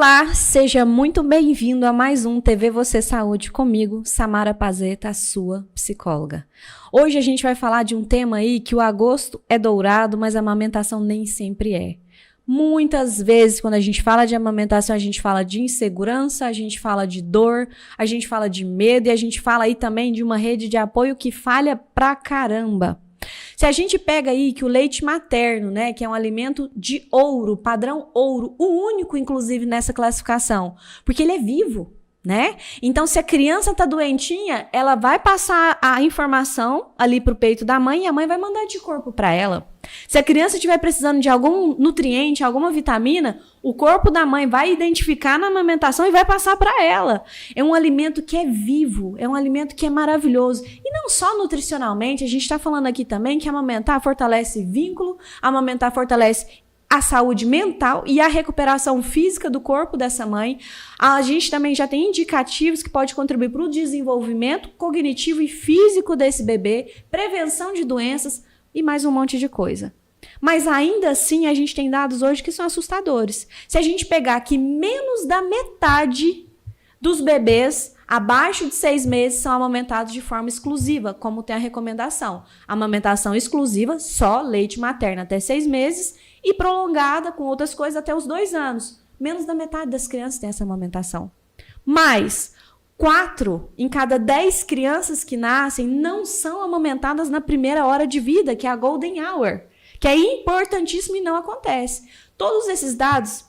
Olá, seja muito bem-vindo a mais um TV Você Saúde comigo, Samara Pazeta, a sua psicóloga. Hoje a gente vai falar de um tema aí que o agosto é dourado, mas a amamentação nem sempre é. Muitas vezes, quando a gente fala de amamentação, a gente fala de insegurança, a gente fala de dor, a gente fala de medo e a gente fala aí também de uma rede de apoio que falha pra caramba. Se a gente pega aí que o leite materno, né, que é um alimento de ouro, padrão ouro, o único, inclusive, nessa classificação, porque ele é vivo, né? Então, se a criança tá doentinha, ela vai passar a informação ali pro peito da mãe e a mãe vai mandar anticorpo para ela. Se a criança estiver precisando de algum nutriente, alguma vitamina, o corpo da mãe vai identificar na amamentação e vai passar para ela. É um alimento que é vivo, é um alimento que é maravilhoso. E não só nutricionalmente, a gente está falando aqui também que amamentar fortalece vínculo, amamentar fortalece a saúde mental e a recuperação física do corpo dessa mãe. A gente também já tem indicativos que pode contribuir para o desenvolvimento cognitivo e físico desse bebê, prevenção de doenças e mais um monte de coisa. Mas ainda assim, a gente tem dados hoje que são assustadores. Se a gente pegar que menos da metade dos bebês abaixo de 6 meses são amamentados de forma exclusiva, como tem a recomendação. Amamentação exclusiva, só leite materno até 6 meses e prolongada com outras coisas até os 2 anos. Menos da metade das crianças tem essa amamentação. Mas 4 em cada 10 crianças que nascem não são amamentadas na primeira hora de vida, que é a Golden Hour, que é importantíssimo e não acontece. Todos esses dados,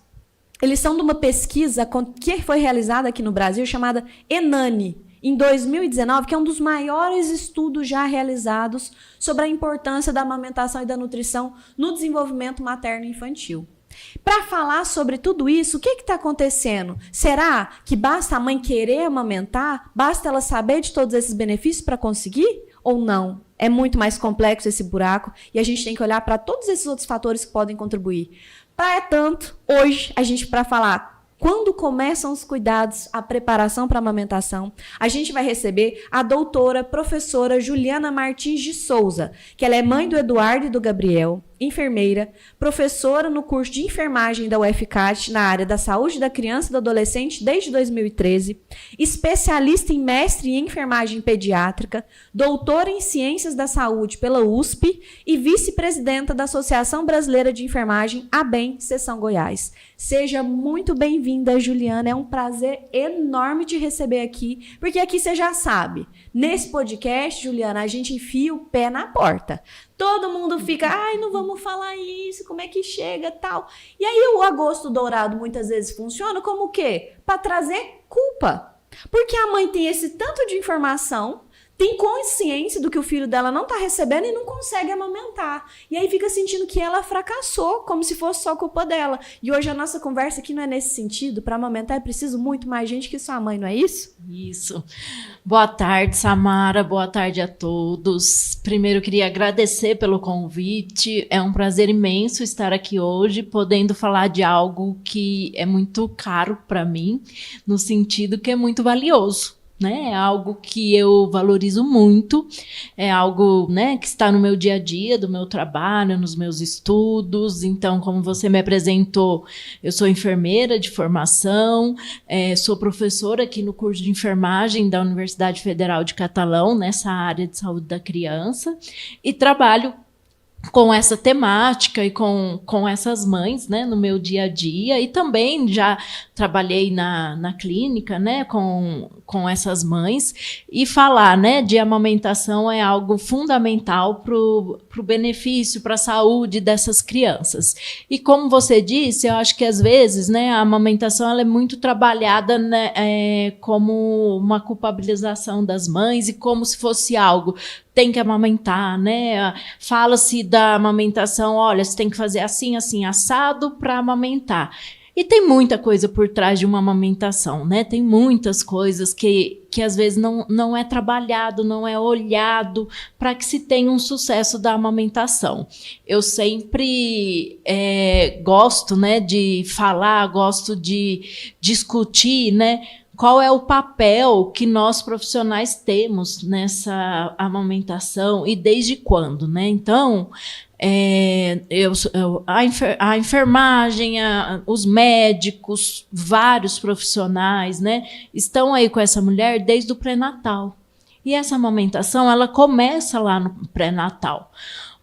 eles são de uma pesquisa que foi realizada aqui no Brasil, chamada ENANI, em 2019, que é um dos maiores estudos já realizados sobre a importância da amamentação e da nutrição no desenvolvimento materno-infantil. Para falar sobre tudo isso, o que está acontecendo? Será que basta a mãe querer amamentar? Basta ela saber de todos esses benefícios para conseguir? Ou não? É muito mais complexo esse buraco e a gente tem que olhar para todos esses outros fatores que podem contribuir. Para tanto, hoje, a gente para falar quando começam os cuidados, a preparação para a amamentação, a gente vai receber a doutora, professora Juliana Martins de Souza, que ela é mãe do Eduardo e do Gabriel, enfermeira, professora no curso de enfermagem da UFCAT na área da saúde da criança e do adolescente desde 2013, especialista em mestre em enfermagem pediátrica, doutora em ciências da saúde pela USP e vice-presidenta da Associação Brasileira de Enfermagem, ABEM, Seção Goiás. Seja muito bem-vinda, Juliana. É um prazer enorme te receber aqui, porque aqui você já sabe, nesse podcast, Juliana, a gente enfia o pé na porta. Todo mundo fica, ai, não vamos falar isso, como é que chega, tal. E aí o agosto dourado muitas vezes funciona como o quê? Para trazer culpa. Porque a mãe tem esse tanto de informação, tem consciência do que o filho dela não está recebendo e não consegue amamentar. E aí fica sentindo que ela fracassou, como se fosse só culpa dela. E hoje a nossa conversa aqui não é nesse sentido. Para amamentar é preciso muito mais gente que sua mãe, não é isso? Isso. Boa tarde, Samara. Boa tarde a todos. Primeiro, eu queria agradecer pelo convite. É um prazer imenso estar aqui hoje, podendo falar de algo que é muito caro para mim, no sentido que é muito valioso. Né? É algo que eu valorizo muito, é algo, né, que está no meu dia a dia, do meu trabalho, nos meus estudos. Então, como você me apresentou, eu sou enfermeira de formação, sou professora aqui no curso de enfermagem da Universidade Federal de Catalão, nessa área de saúde da criança, e trabalho com essa temática e com essas mães, né, no meu dia a dia, e também já trabalhei na clínica, né, com essas mães, e falar, né, de amamentação é algo fundamental para o benefício, para a saúde dessas crianças. E como você disse, eu acho que às vezes, né, a amamentação ela é muito trabalhada, né, como uma culpabilização das mães e como se fosse algo tem que amamentar, né? Fala-se da amamentação, olha, você tem que fazer assim, assim, assado para amamentar. E tem muita coisa por trás de uma amamentação, né? Tem muitas coisas que às vezes não é trabalhado, não é olhado para que se tenha um sucesso da amamentação. Eu sempre gosto, né, de falar, gosto de discutir, né, qual é o papel que nós profissionais temos nessa amamentação e desde quando, né? Então, a enfermagem, os médicos, vários profissionais, né, estão aí com essa mulher desde o pré-natal. E essa amamentação, ela começa lá no pré-natal.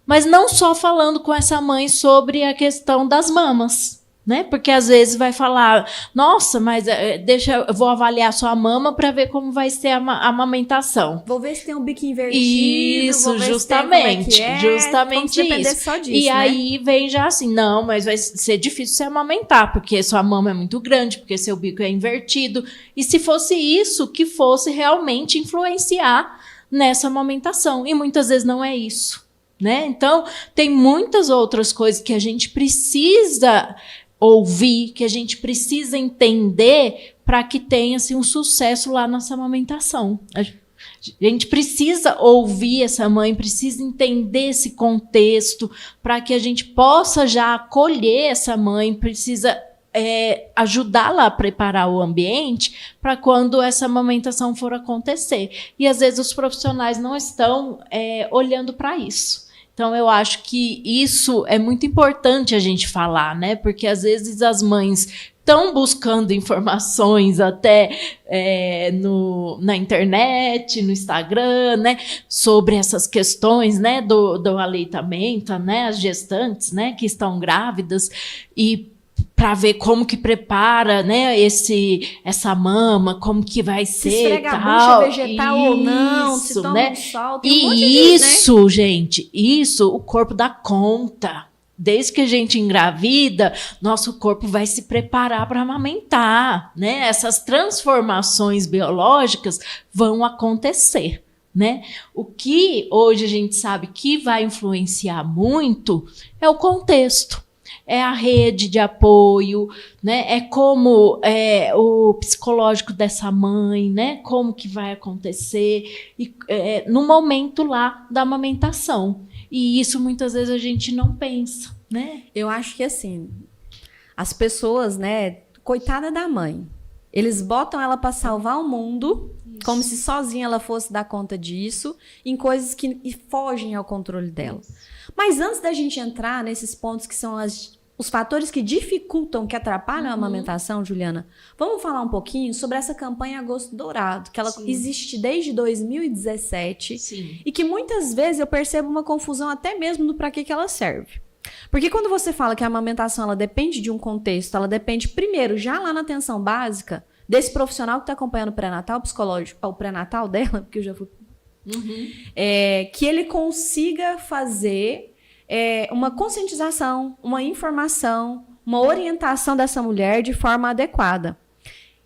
Mas não só falando com essa mãe sobre a questão das mamas, né? Porque às vezes vai falar, nossa, mas eu vou avaliar sua mama para ver como vai ser a amamentação. Vou ver se tem um bico invertido. Isso, justamente, justamente isso. Só disso, e né? aí vem já assim, não, mas vai ser difícil você amamentar, porque sua mama é muito grande, porque seu bico é invertido. E se fosse isso que fosse realmente influenciar nessa amamentação, e muitas vezes não é isso, né? Então, tem muitas outras coisas que a gente precisa ouvir, que a gente precisa entender para que tenha assim, um sucesso lá nessa amamentação. A gente precisa ouvir essa mãe, precisa entender esse contexto para que a gente possa já acolher essa mãe, precisa ajudá-la a preparar o ambiente para quando essa amamentação for acontecer. E às vezes os profissionais não estão olhando para isso. Então, eu acho que isso é muito importante a gente falar, né? Porque, às vezes, as mães estão buscando informações até na internet, no Instagram, né? Sobre essas questões, né? Do aleitamento, né? As gestantes, né? Que estão grávidas e para ver como que prepara, né, essa mama, como que vai ser, se esfrega tal. A bucha vegetal isso, ou não, se toma né? um sol, tem e um monte de, isso, né? gente, isso o corpo dá conta. Desde que a gente engravida, nosso corpo vai se preparar para amamentar, né? Essas transformações biológicas vão acontecer, né? O que hoje a gente sabe que vai influenciar muito é o contexto. É a rede de apoio, né? É como o psicológico dessa mãe, né? Como que vai acontecer e, no momento lá da amamentação. E isso muitas vezes a gente não pensa, né? Eu acho que assim, as pessoas, né? Coitada da mãe. Eles botam ela para salvar o mundo, isso, como se sozinha ela fosse dar conta disso, em coisas que fogem ao controle dela. Isso. Mas antes da gente entrar nesses pontos que são os fatores que dificultam, que atrapalham a amamentação, Juliana, vamos falar um pouquinho sobre essa campanha Agosto Dourado, que ela existe desde 2017. Sim. E que muitas vezes eu percebo uma confusão até mesmo no para que ela serve. Porque quando você fala que a amamentação ela depende de um contexto, ela depende primeiro, já lá na atenção básica, desse profissional que está acompanhando o pré-natal psicológico, o pré-natal dela, porque eu já fui... que ele consiga fazer uma conscientização, uma informação, uma orientação dessa mulher de forma adequada.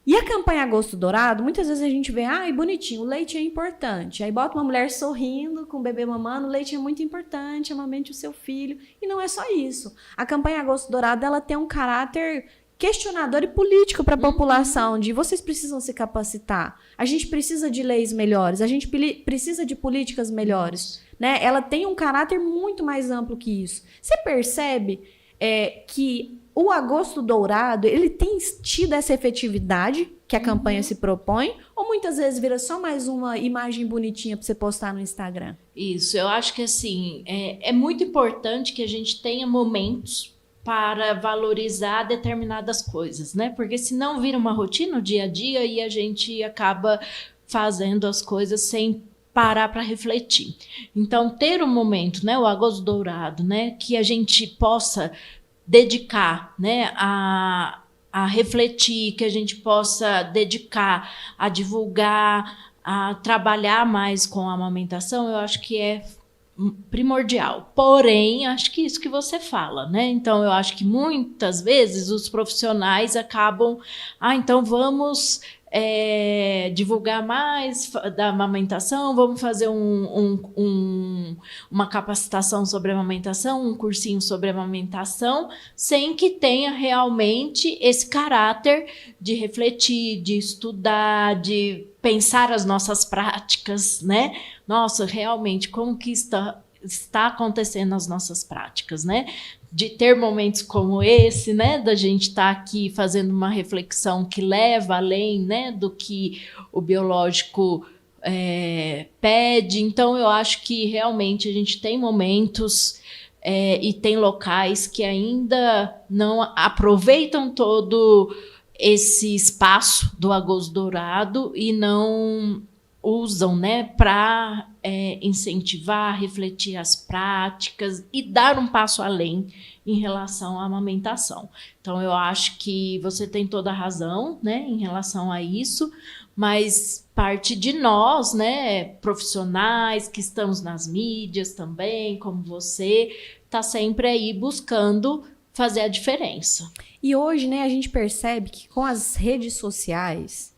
E a campanha Agosto Dourado, muitas vezes a gente vê, bonitinho, o leite é importante. Aí bota uma mulher sorrindo com o bebê mamando, o leite é muito importante, amamente o seu filho. E não é só isso. A campanha Agosto Dourado, ela tem um caráter questionador e político para a população, de vocês precisam se capacitar, a gente precisa de leis melhores, a gente precisa de políticas melhores, né? Ela tem um caráter muito mais amplo que isso. Você percebe que o Agosto Dourado, ele tem tido essa efetividade que a campanha se propõe, ou muitas vezes vira só mais uma imagem bonitinha para você postar no Instagram? Isso, eu acho que assim, é muito importante que a gente tenha momentos para valorizar determinadas coisas, né? Porque senão vira uma rotina no dia a dia e a gente acaba fazendo as coisas sem parar para refletir. Então, ter um momento, né, o Agosto Dourado, né, que a gente possa dedicar, né, a refletir, que a gente possa dedicar a divulgar, a trabalhar mais com a amamentação, eu acho que é primordial. Porém, acho que isso que você fala, né? Então, eu acho que muitas vezes os profissionais acabam, então vamos divulgar mais da amamentação, vamos fazer uma capacitação sobre amamentação, um cursinho sobre amamentação, sem que tenha realmente esse caráter de refletir, de estudar, de pensar as nossas práticas, né? Nossa, realmente, como que está acontecendo as nossas práticas, né? de ter momentos como esse, né, da gente estar aqui fazendo uma reflexão que leva além, né, do que o biológico pede. Então, eu acho que realmente a gente tem momentos e tem locais que ainda não aproveitam todo esse espaço do agosto dourado e não usam, né, para incentivar, refletir as práticas e dar um passo além em relação à amamentação. Então, eu acho que você tem toda a razão, né, em relação a isso, mas parte de nós, né, profissionais que estamos nas mídias também, como você, está sempre aí buscando fazer a diferença. E hoje, né, a gente percebe que com as redes sociais,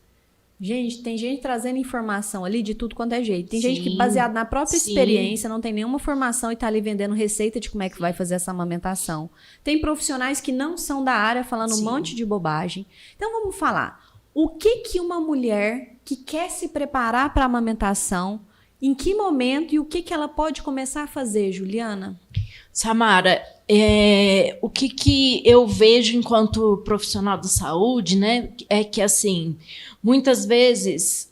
gente, tem gente trazendo informação ali de tudo quanto é jeito. Tem gente que, baseado na própria experiência, não tem nenhuma formação e tá ali vendendo receita de como é que vai fazer essa amamentação. Tem profissionais que não são da área falando um monte de bobagem. Então, vamos falar. O que uma mulher que quer se preparar para a amamentação, em que momento e o que ela pode começar a fazer, Juliana? Samara, o que eu vejo enquanto profissional da saúde, né, é que, assim, muitas vezes,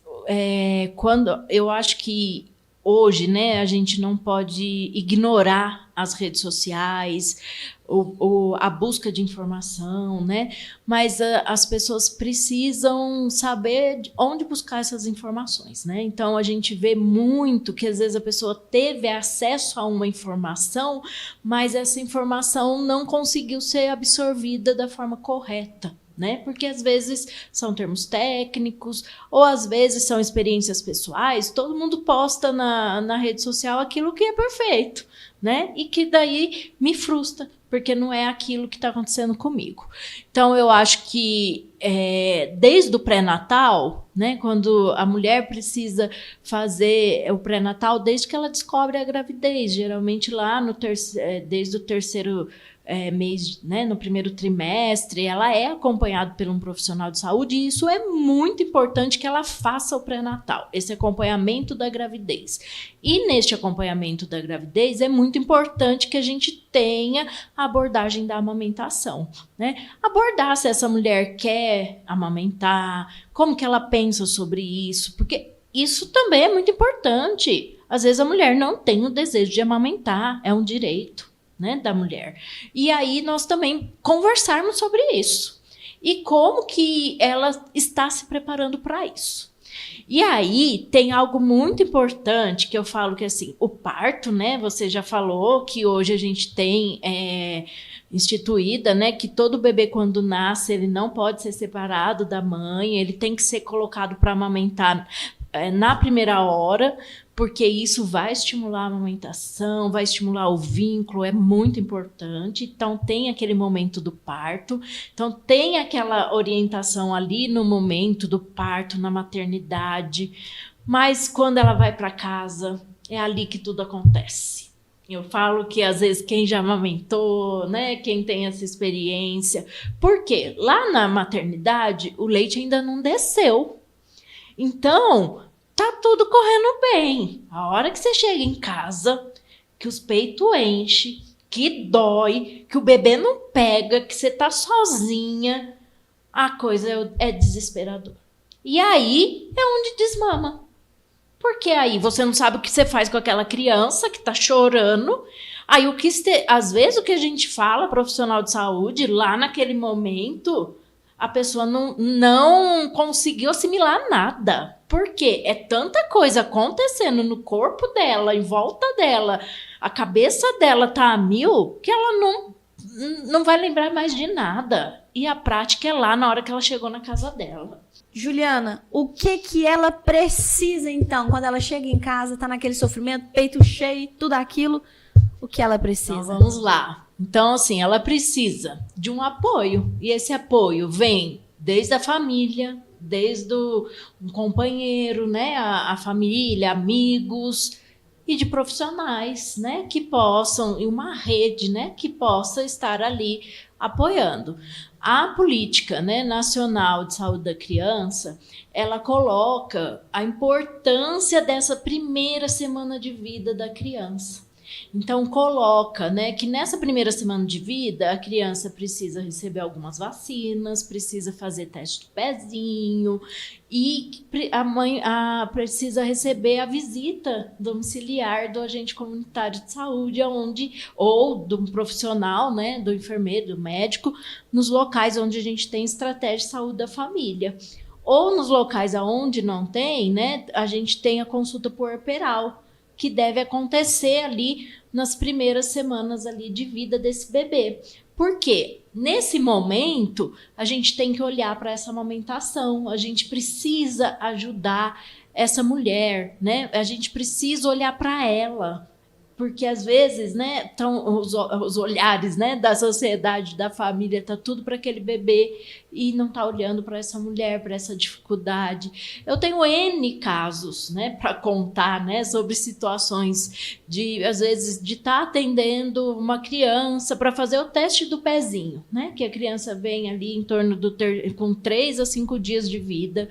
quando eu acho que hoje, né, a gente não pode ignorar as redes sociais, a busca de informação, né? Mas as pessoas precisam saber onde buscar essas informações, né? Então, a gente vê muito que, às vezes, a pessoa teve acesso a uma informação, mas essa informação não conseguiu ser absorvida da forma correta, né? Porque às vezes são termos técnicos, ou às vezes são experiências pessoais. Todo mundo posta na rede social aquilo que é perfeito, né? E que daí me frustra, porque não é aquilo que está acontecendo comigo. Então, eu acho que desde o pré-natal, né, quando a mulher precisa fazer o pré-natal, desde que ela descobre a gravidez, geralmente lá desde o terceiro mês, né, no primeiro trimestre, ela é acompanhada por um profissional de saúde, e isso é muito importante que ela faça o pré-natal, esse acompanhamento da gravidez. E neste acompanhamento da gravidez é muito importante que a gente tenha a abordagem da amamentação, né? Abordar se essa mulher quer amamentar, como que ela pensa sobre isso, porque isso também é muito importante. Às vezes a mulher não tem o desejo de amamentar, é um direito, né, da mulher. E aí nós também conversarmos sobre isso. E como que ela está se preparando para isso. E aí tem algo muito importante que eu falo que, assim, o parto, né, você já falou que hoje a gente tem instituída, né, que todo bebê quando nasce ele não pode ser separado da mãe, ele tem que ser colocado para amamentar na primeira hora, porque isso vai estimular a amamentação, vai estimular o vínculo, é muito importante. Então, tem aquele momento do parto. Então, tem aquela orientação ali no momento do parto, na maternidade. Mas, quando ela vai para casa, é ali que tudo acontece. Eu falo que, às vezes, quem já amamentou, né, quem tem essa experiência... Por quê? Lá na maternidade, o leite ainda não desceu. Então, tá tudo correndo bem. A hora que você chega em casa, que os peitos enchem, que dói, que o bebê não pega, que você tá sozinha, a coisa é desesperadora. E aí é onde desmama. Porque aí você não sabe o que você faz com aquela criança que tá chorando. Aí às vezes o que a gente fala, profissional de saúde, lá naquele momento... a pessoa não conseguiu assimilar nada. Por quê? É tanta coisa acontecendo no corpo dela, em volta dela, a cabeça dela tá a mil, que ela não vai lembrar mais de nada. E a prática é lá na hora que ela chegou na casa dela. Juliana, o que ela precisa, então, quando ela chega em casa, tá naquele sofrimento, peito cheio, tudo aquilo, o que ela precisa? Então, vamos lá. Então, assim, ela precisa de um apoio. E esse apoio vem desde a família, desde um companheiro, né? A família, amigos e de profissionais, né? Que possam, e uma rede, né? Que possa estar ali apoiando. A política, né, nacional de saúde da criança, ela coloca a importância dessa primeira semana de vida da criança. Então, coloca, né, que nessa primeira semana de vida, a criança precisa receber algumas vacinas, precisa fazer teste do pezinho e a mãe precisa receber a visita domiciliar do agente comunitário de saúde, ou do profissional, né, do enfermeiro, do médico, nos locais onde a gente tem estratégia de saúde da família. Ou nos locais onde não tem, né, a gente tem a consulta puerperal, que deve acontecer ali nas primeiras semanas ali de vida desse bebê. Por quê? Nesse momento, a gente tem que olhar para essa amamentação, a gente precisa ajudar essa mulher, né? A gente precisa olhar para ela. Porque às vezes, né, os olhares, né, da sociedade, da família, tá tudo para aquele bebê e não tá olhando para essa mulher, para essa dificuldade. Eu tenho N casos, né, para contar, né, sobre situações de, às vezes, de estar atendendo uma criança para fazer o teste do pezinho, né, que a criança vem ali em torno com 3 a 5 dias de vida.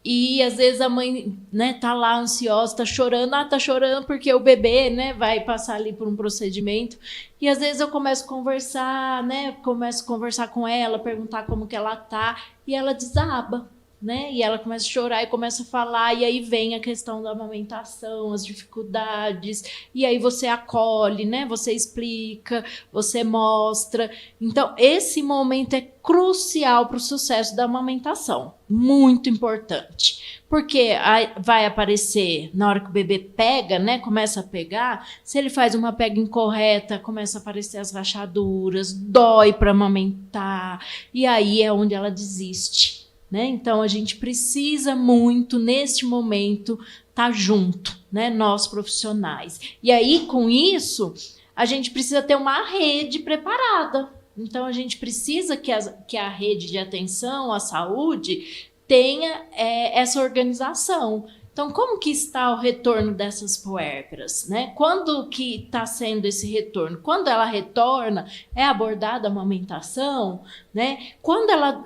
E às vezes a mãe, né, tá lá ansiosa, tá chorando porque o bebê, né, vai passar ali por um procedimento. E às vezes eu começo a conversar, né, com ela, perguntar como que ela tá, e ela desaba, né? E ela começa a chorar e começa a falar, e aí vem a questão da amamentação, as dificuldades, e aí você acolhe, né? Você explica, você mostra. Então, esse momento é crucial para o sucesso da amamentação, muito importante. Porque vai aparecer, na hora que o bebê pega, né? Começa a pegar, se ele faz uma pega incorreta, começa a aparecer as rachaduras, dói para amamentar, e aí é onde ela desiste. Né? Então, a gente precisa muito, neste momento, estar junto, né? Nós profissionais. E aí, com isso, a gente precisa ter uma rede preparada. Então, a gente precisa que a rede de atenção à saúde tenha essa organização. Então, como que está o retorno dessas puérperas, né? Quando que está sendo esse retorno? Quando ela retorna, é abordada a amamentação, né? Quando ela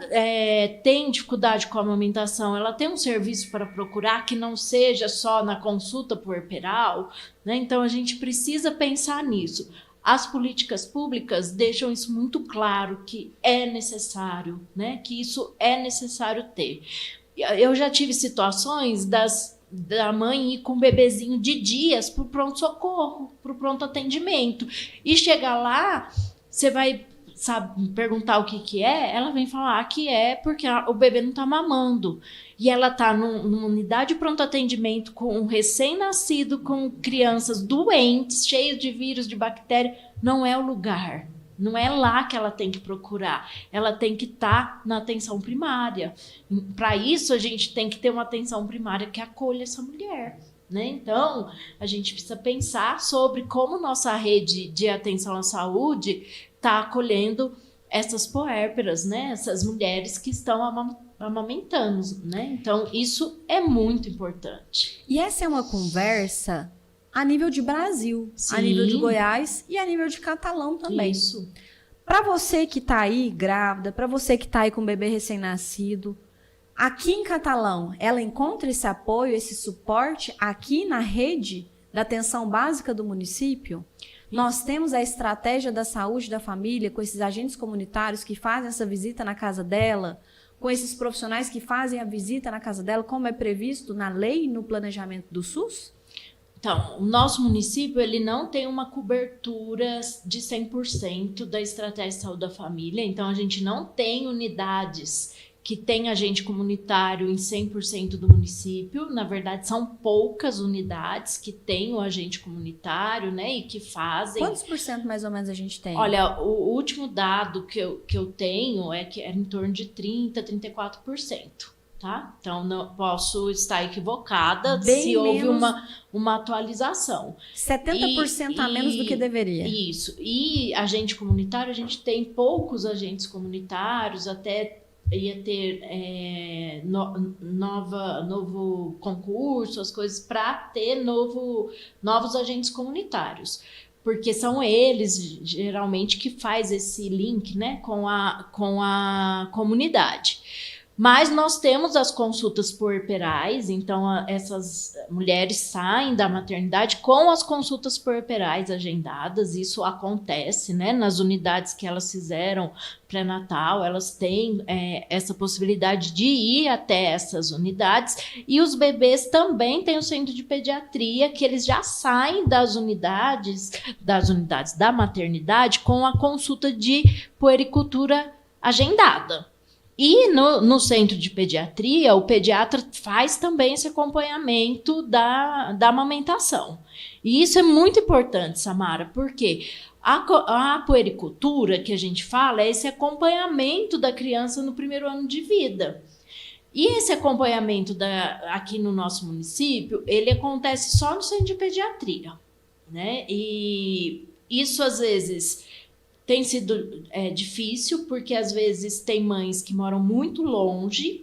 tem dificuldade com a amamentação, ela tem um serviço para procurar que não seja só na consulta puerperal, né? Então, a gente precisa pensar nisso. As políticas públicas deixam isso muito claro, que é necessário, né? Que isso é necessário ter. Eu já tive situações da mãe ir com um bebezinho de dias para o pronto-socorro, para o pronto atendimento. E chegar lá, você vai perguntar o que é, ela vem falar que é porque o bebê não está mamando. E ela está numa unidade de pronto atendimento com um recém-nascido, com crianças doentes, cheias de vírus, de bactéria. Não é o lugar. Não é lá que ela tem que procurar. Ela tem que estar na atenção primária. Para isso, a gente tem que ter uma atenção primária que acolha essa mulher. Né? Então, a gente precisa pensar sobre como nossa rede de atenção à saúde está acolhendo essas puérperas, né? Essas mulheres que estão amamentando. Né? Então, isso é muito importante. E essa é uma conversa a nível de Brasil, Sim. A nível de Goiás e a nível de Catalão também. Isso. Para você que está aí grávida, para você que está aí com um bebê recém-nascido, aqui em Catalão, ela encontra esse apoio, esse suporte aqui na rede da atenção básica do município? Nós temos a estratégia da saúde da família com esses agentes comunitários que fazem essa visita na casa dela, com esses profissionais que fazem a visita na casa dela, como é previsto na lei e no planejamento do SUS? Então, o nosso município ele não tem uma cobertura de 100% da estratégia de saúde da família, então a gente não tem unidades que tem agente comunitário em 100% do município. Na verdade, são poucas unidades que têm o agente comunitário, né, e que fazem... Quantos por cento mais ou menos a gente tem? Olha, o último dado que eu tenho é que é em torno de 30%, 34%. Tá? Então, não posso estar equivocada se houve uma atualização. 70% a menos do que deveria. Isso. E agente comunitário, a gente tem poucos agentes comunitários, até ia ter novo concurso, as coisas para ter novos agentes comunitários. Porque são eles, geralmente, que faz esse link, né, com a comunidade. Mas nós temos as consultas puerperais, então essas mulheres saem da maternidade com as consultas puerperais agendadas, isso acontece, né? Nas unidades que elas fizeram pré-natal, elas têm essa possibilidade de ir até essas unidades, e os bebês também têm o centro de pediatria, que eles já saem das unidades da maternidade com a consulta de puericultura agendada. E no centro de pediatria, o pediatra faz também esse acompanhamento da amamentação. E isso é muito importante, Samara, porque a puericultura que a gente fala é esse acompanhamento da criança no primeiro ano de vida. E esse acompanhamento aqui no nosso município, ele acontece só no centro de pediatria, né? E isso, às vezes, tem sido difícil, porque às vezes tem mães que moram muito longe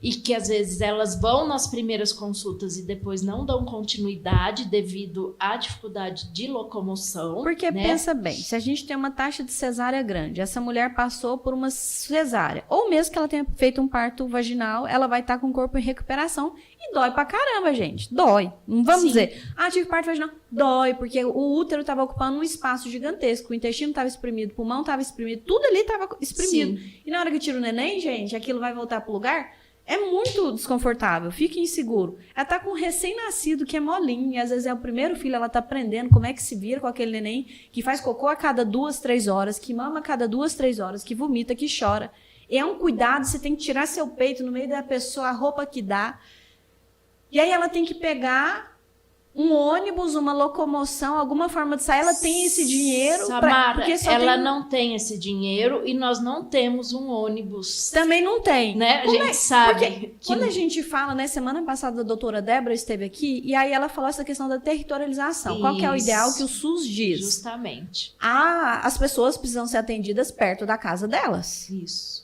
e que às vezes elas vão nas primeiras consultas e depois não dão continuidade devido à dificuldade de locomoção. Porque, né? Pensa bem, se a gente tem uma taxa de cesárea grande, essa mulher passou por uma cesárea, ou mesmo que ela tenha feito um parto vaginal, ela vai estar com o corpo em recuperação e dói pra caramba, gente. Dói. Não vamos dizer, tive parto vaginal. Dói, porque o útero estava ocupando um espaço gigantesco, o intestino estava exprimido, o pulmão estava exprimido, tudo ali estava exprimido. Sim. E na hora que tira o neném, gente, aquilo vai voltar pro lugar? É muito desconfortável, fica inseguro. Ela tá com um recém-nascido que é molinho, e às vezes é o primeiro filho, ela tá aprendendo como é que se vira com aquele neném que faz cocô a cada 2, 3 horas, que mama a cada 2, 3 horas, que vomita, que chora. É um cuidado, você tem que tirar seu peito no meio da pessoa, a roupa que dá. E aí ela tem que pegar um ônibus, uma locomoção, alguma forma de sair. Ela tem esse dinheiro. Samara, ela não tem esse dinheiro e nós não temos um ônibus. Também não tem. Né? A gente sabe. Porque quando a gente fala, né? Semana passada a doutora Débora esteve aqui e aí ela falou essa questão da territorialização. Isso. Qual que é o ideal que o SUS diz? Justamente. As pessoas precisam ser atendidas perto da casa delas. Isso.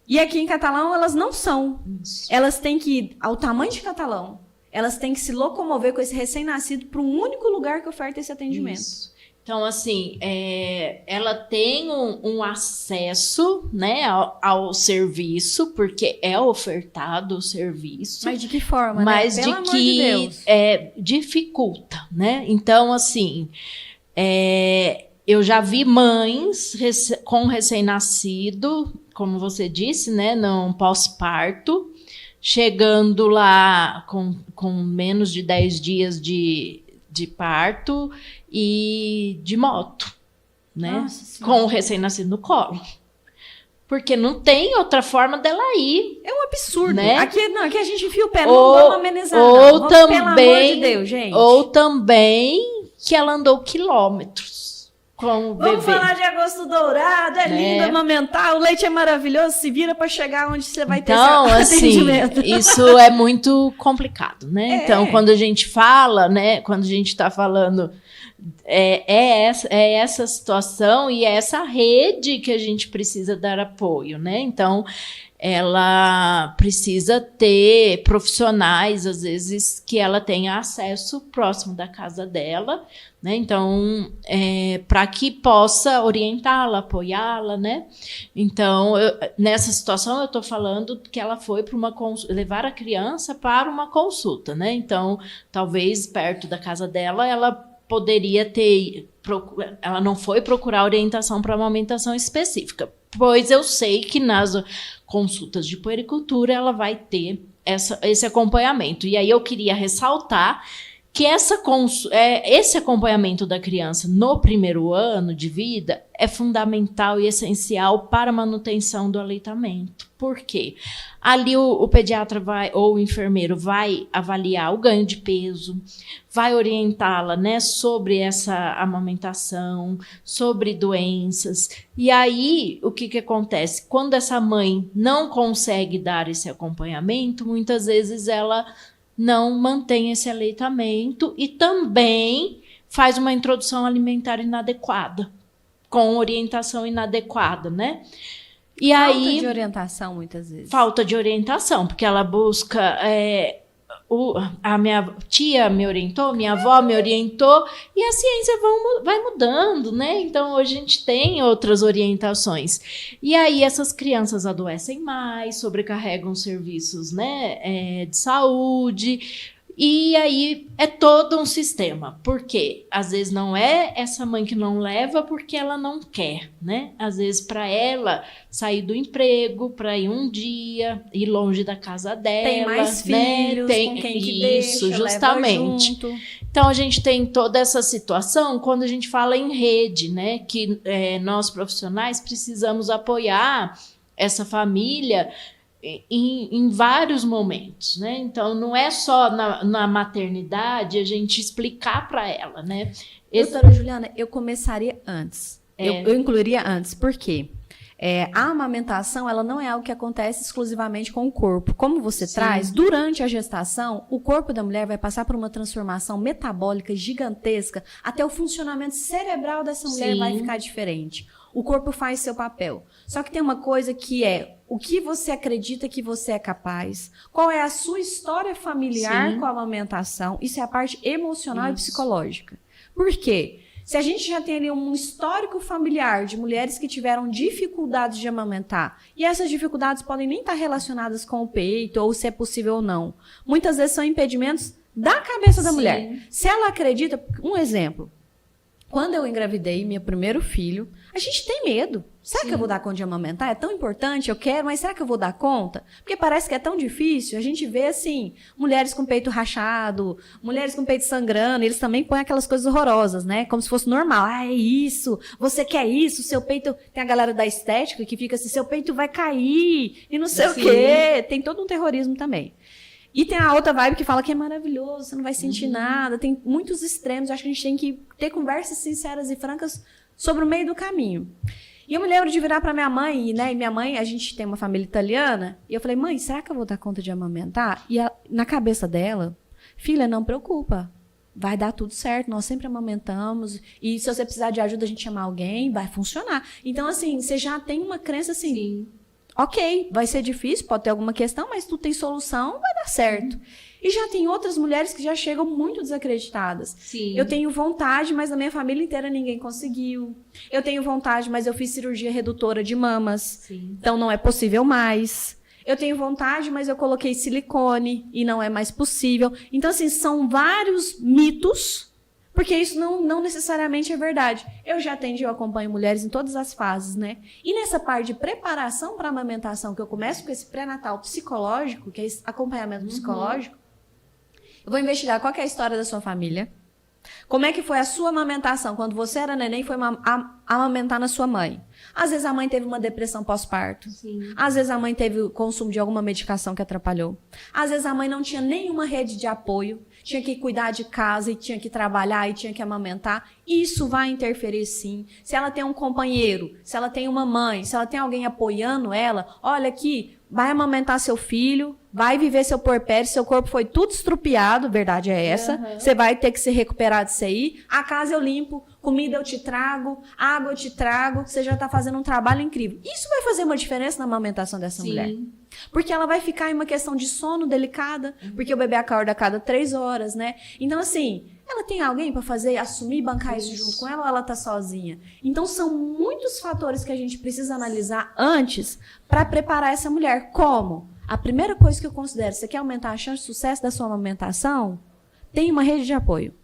E aqui em Catalão elas não são. Isso. Elas têm que ir ao tamanho de Catalão. Elas têm que se locomover com esse recém-nascido para um único lugar que oferta esse atendimento. Isso. Então, assim, ela tem um acesso, né, ao serviço, porque é ofertado o serviço. Mas de que forma, mas né? Pelo amor de Deus. Dificulta, né? Então, assim, eu já vi mães com recém-nascido, como você disse, né, não pós-parto, chegando lá com menos de 10 dias de parto e de moto, né? Com o recém-nascido no colo. Porque não tem outra forma dela ir. É um absurdo. Né? Aqui a gente enfia o pé, não vamos amenizar. Ou não. Também, pelo amor de Deus, gente. Ou também que ela andou quilômetros. Vamos falar de agosto dourado, lindo amamentar, o leite é maravilhoso, se vira para chegar onde você vai ter esse atendimento. Assim, isso é muito complicado, né? Então, quando a gente fala, né, quando a gente está falando, essa situação e é essa rede que a gente precisa dar apoio, né? Então, ela precisa ter profissionais, às vezes, que ela tenha acesso próximo da casa dela, né? Então, para que possa orientá-la, apoiá-la, né? Então, nessa situação, eu estou falando que ela foi para levar a criança para uma consulta, né? Então, talvez perto da casa dela, ela poderia ela não foi procurar orientação para amamentação específica, pois eu sei que nas consultas de puericultura ela vai ter esse acompanhamento. E aí eu queria ressaltar que esse acompanhamento da criança no primeiro ano de vida é fundamental e essencial para a manutenção do aleitamento. Por quê? Ali o pediatra ou o enfermeiro vai avaliar o ganho de peso, vai orientá-la, né, sobre essa amamentação, sobre doenças. E aí, o que acontece? Quando essa mãe não consegue dar esse acompanhamento, muitas vezes ela não mantém esse aleitamento e também faz uma introdução alimentar inadequada, com orientação inadequada, né? E falta aí, de orientação, muitas vezes. Falta de orientação, porque ela busca a minha tia me orientou, minha avó me orientou, e a ciência vai mudando, né? Então, hoje a gente tem outras orientações. E aí, essas crianças adoecem mais, sobrecarregam serviços, né, de saúde. E aí é todo um sistema. Por quê? Às vezes não é essa mãe que não leva porque ela não quer, né? Às vezes para ela sair do emprego, para ir um dia, ir longe da casa dela. Tem mais filhos, né? com quem que isso, deixa, justamente. Leva junto. Então a gente tem toda essa situação quando a gente fala em rede, né? Que nós profissionais precisamos apoiar essa família em vários momentos, né? Então não é só na maternidade a gente explicar para ela, né? Doutora Juliana, eu começaria antes. Eu incluiria antes. Por quê? A amamentação, ela não é algo que acontece exclusivamente com o corpo. Como você traz, durante a gestação, o corpo da mulher vai passar por uma transformação metabólica gigantesca, até o funcionamento cerebral dessa mulher vai ficar diferente. O corpo faz seu papel. Só que tem uma coisa que é o que você acredita que você é capaz, qual é a sua história familiar com a amamentação, isso é a parte emocional e psicológica. Por quê? Se a gente já tem ali um histórico familiar de mulheres que tiveram dificuldades de amamentar, e essas dificuldades podem nem estar relacionadas com o peito, ou se é possível ou não. Muitas vezes são impedimentos da cabeça da mulher. Se ela acredita, um exemplo, quando eu engravidei meu primeiro filho, a gente tem medo. Será que eu vou dar conta de amamentar? É tão importante, eu quero, mas será que eu vou dar conta? Porque parece que é tão difícil. A gente vê, assim, mulheres com peito rachado, mulheres com peito sangrando, eles também põem aquelas coisas horrorosas, né? Como se fosse normal. Ah, é isso, você quer isso, seu peito... Tem a galera da estética que fica assim, seu peito vai cair, e não sei o quê. Tem todo um terrorismo também. E tem a outra vibe que fala que é maravilhoso, você não vai sentir nada. Tem muitos extremos, eu acho que a gente tem que ter conversas sinceras e francas sobre o meio do caminho. E eu me lembro de virar para minha mãe, né? E minha mãe, a gente tem uma família italiana, e eu falei, mãe, será que eu vou dar conta de amamentar? E na cabeça dela, filha, não preocupa, vai dar tudo certo, nós sempre amamentamos, e se você precisar de ajuda, a gente chamar alguém, vai funcionar. Então, assim, você já tem uma crença assim, ok, vai ser difícil, pode ter alguma questão, mas tu tem solução, vai dar certo. E já tem outras mulheres que já chegam muito desacreditadas. Eu tenho vontade, mas na minha família inteira ninguém conseguiu. Eu tenho vontade, mas eu fiz cirurgia redutora de mamas. Então não é possível mais. Eu tenho vontade, mas eu coloquei silicone e não é mais possível. Então, assim, são vários mitos, porque isso não necessariamente é verdade. Eu já atendi, eu acompanho mulheres em todas as fases, né? E nessa parte de preparação para a amamentação, que eu começo com esse pré-natal psicológico, que é esse acompanhamento psicológico, eu vou investigar qual que é a história da sua família. Como é que foi a sua amamentação? Quando você era neném, foi amamentar na sua mãe. Às vezes a mãe teve uma depressão pós-parto. Às vezes a mãe teve o consumo de alguma medicação que atrapalhou. Às vezes a mãe não tinha nenhuma rede de apoio. Tinha que cuidar de casa e tinha que trabalhar e tinha que amamentar. Isso vai interferir, sim. Se ela tem um companheiro, se ela tem uma mãe, se ela tem alguém apoiando ela, olha aqui, vai amamentar seu filho, vai viver seu puerpério, seu corpo foi tudo estrupiado, verdade é essa. Você vai ter que se recuperar disso aí. A casa eu limpo, comida eu te trago, água eu te trago. Você já está fazendo um trabalho incrível. Isso vai fazer uma diferença na amamentação dessa mulher. Porque ela vai ficar em uma questão de sono delicada, porque o bebê acorda a cada 3 horas, né? Então, assim, ela tem alguém para fazer, assumir e bancar isso junto com ela, ou ela tá sozinha? Então, são muitos fatores que a gente precisa analisar antes para preparar essa mulher. Como? A primeira coisa que eu considero, você quer aumentar a chance de sucesso da sua amamentação? Tem uma rede de apoio.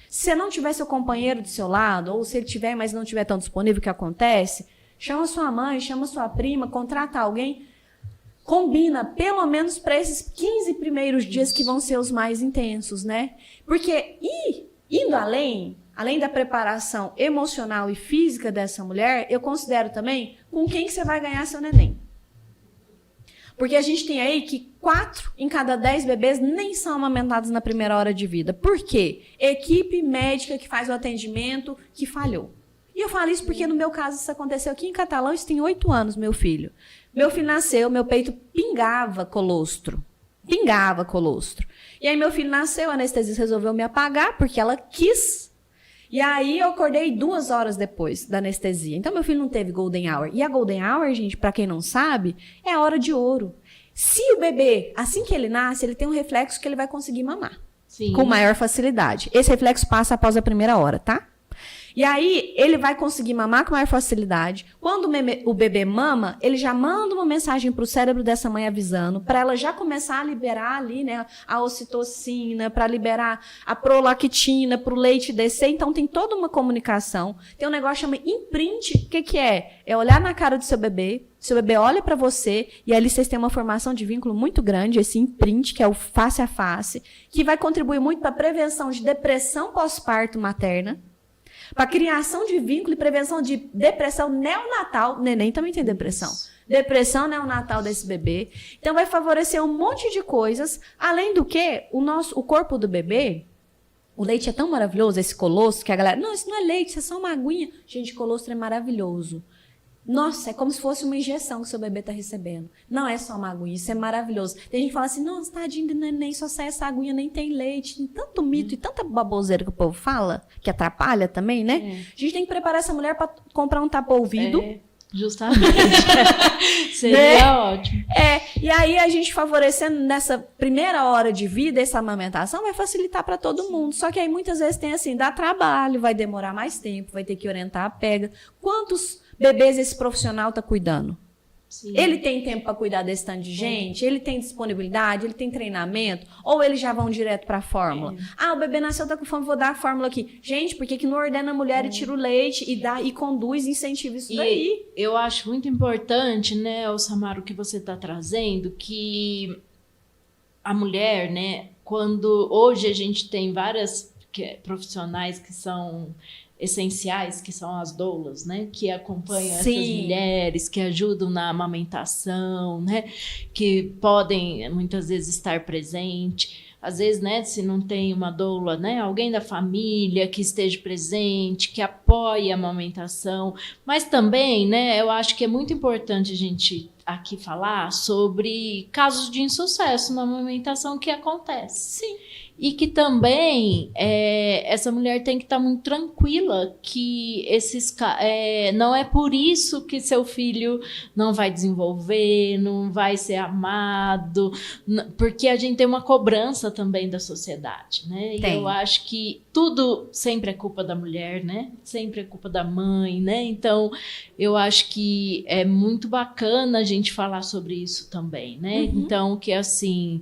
Se você não tiver seu companheiro do seu lado, ou se ele tiver, mas não estiver tão disponível, o que acontece? Chama sua mãe, chama sua prima, contrata alguém. Combina, pelo menos para esses 15 primeiros dias que vão ser os mais intensos, né? Porque, indo além da preparação emocional e física dessa mulher, eu considero também com quem que você vai ganhar seu neném. Porque a gente tem aí que 4 em cada 10 bebês nem são amamentados na primeira hora de vida. Por quê? Equipe médica que faz o atendimento que falhou. E eu falo isso porque no meu caso isso aconteceu aqui em Catalão, isso tem 8 anos, meu filho. Meu filho nasceu, meu peito pingava colostro. Pingava colostro. E aí meu filho nasceu, a anestesista resolveu me apagar porque ela quis. E aí eu acordei 2 horas depois da anestesia. Então meu filho não teve golden hour. E a golden hour, gente, para quem não sabe, é a hora de ouro. Se o bebê, assim que ele nasce, ele tem um reflexo que ele vai conseguir mamar. Sim. Com maior facilidade. Esse reflexo passa após a primeira hora, tá? E aí, ele vai conseguir mamar com maior facilidade. Quando o bebê mama, ele já manda uma mensagem para o cérebro dessa mãe avisando, para ela já começar a liberar ali, né, a ocitocina, para liberar a prolactina, para o leite descer. Então, tem toda uma comunicação. Tem um negócio chamado imprint. O que é? É olhar na cara do seu bebê olha para você, e ali vocês têm uma formação de vínculo muito grande, esse imprint, que é o face a face, que vai contribuir muito para a prevenção de depressão pós-parto materna, para a criação de vínculo e prevenção de depressão neonatal. Neném também tem depressão. Depressão neonatal desse bebê. Então, vai favorecer um monte de coisas. Além do que, o corpo do bebê, o leite é tão maravilhoso, esse colostro, que a galera... Não, isso não é leite, isso é só uma aguinha. Gente, colostro é maravilhoso. Nossa, é como se fosse uma injeção que o seu bebê está recebendo. Não é só uma aguinha, isso é maravilhoso. Tem gente que fala assim, nossa, tadinho do neném, só sai essa aguinha, nem tem leite. Tem tanto mito e tanta baboseira que o povo fala, que atrapalha também, né? A gente tem que preparar essa mulher para comprar um tapa-ouvido. Justamente. Seria ótimo. E aí a gente favorecendo nessa primeira hora de vida, essa amamentação vai facilitar para todo mundo. Só que aí muitas vezes tem assim, dá trabalho, vai demorar mais tempo, vai ter que orientar a pega. Quantos bebês esse profissional está cuidando? Sim. Ele tem tempo para cuidar desse tanto de gente? Ele tem disponibilidade? Ele tem treinamento? Ou eles já vão direto para a fórmula? O bebê nasceu, tá com fome, vou dar a fórmula aqui. Gente, por que não ordena a mulher e tira o leite e conduz, incentiva isso daí? Eu acho muito importante, né, Samara, o que você está trazendo, que a mulher, né, quando hoje a gente tem várias profissionais que são essenciais, que são as doulas, né, que acompanham essas mulheres, que ajudam na amamentação, né, que podem muitas vezes estar presente. Às vezes, né, se não tem uma doula, né, alguém da família que esteja presente, que apoie a amamentação. Mas também, né, eu acho que é muito importante a gente aqui falar sobre casos de insucesso na amamentação que acontece. Sim. E que também essa mulher tem que estar muito tranquila que não é por isso que seu filho não vai desenvolver, não vai ser amado, porque a gente tem uma cobrança também da sociedade, né? E eu acho que tudo sempre é culpa da mulher, né? Sempre é culpa da mãe, né? Então, eu acho que é muito bacana a gente falar sobre isso também, né? Então, que assim...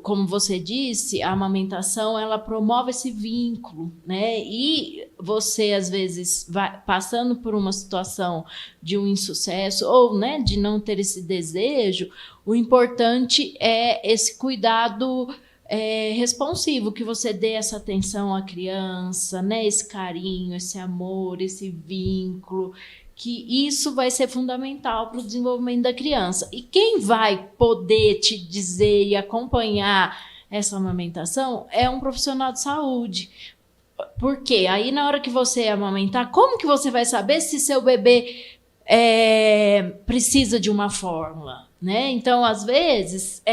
como você disse, a amamentação, ela promove esse vínculo, né? E você, às vezes, vai passando por uma situação de um insucesso ou, né, de não ter esse desejo, o importante é esse cuidado responsivo, que você dê essa atenção à criança, né? Esse carinho, esse amor, esse vínculo, que isso vai ser fundamental para o desenvolvimento da criança. E quem vai poder te dizer e acompanhar essa amamentação é um profissional de saúde. Porque aí, na hora que você amamentar, como que você vai saber se seu bebê precisa de uma fórmula, né? Então, às vezes,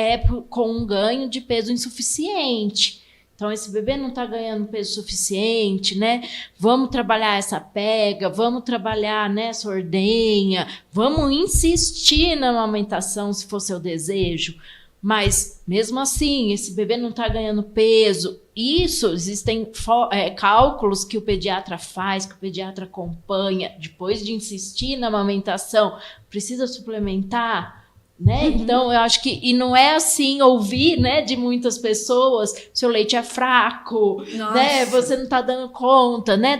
com um ganho de peso insuficiente. Então, esse bebê não está ganhando peso suficiente, né? Vamos trabalhar essa pega, vamos trabalhar, né, essa ordenha, vamos insistir na amamentação, se for seu desejo. Mas, mesmo assim, esse bebê não está ganhando peso. Existem cálculos que o pediatra faz, que o pediatra acompanha. Depois de insistir na amamentação, precisa suplementar, né? Então, eu acho que... E não é assim ouvir, né, de muitas pessoas, seu leite é fraco, né? Você não está dando conta, né,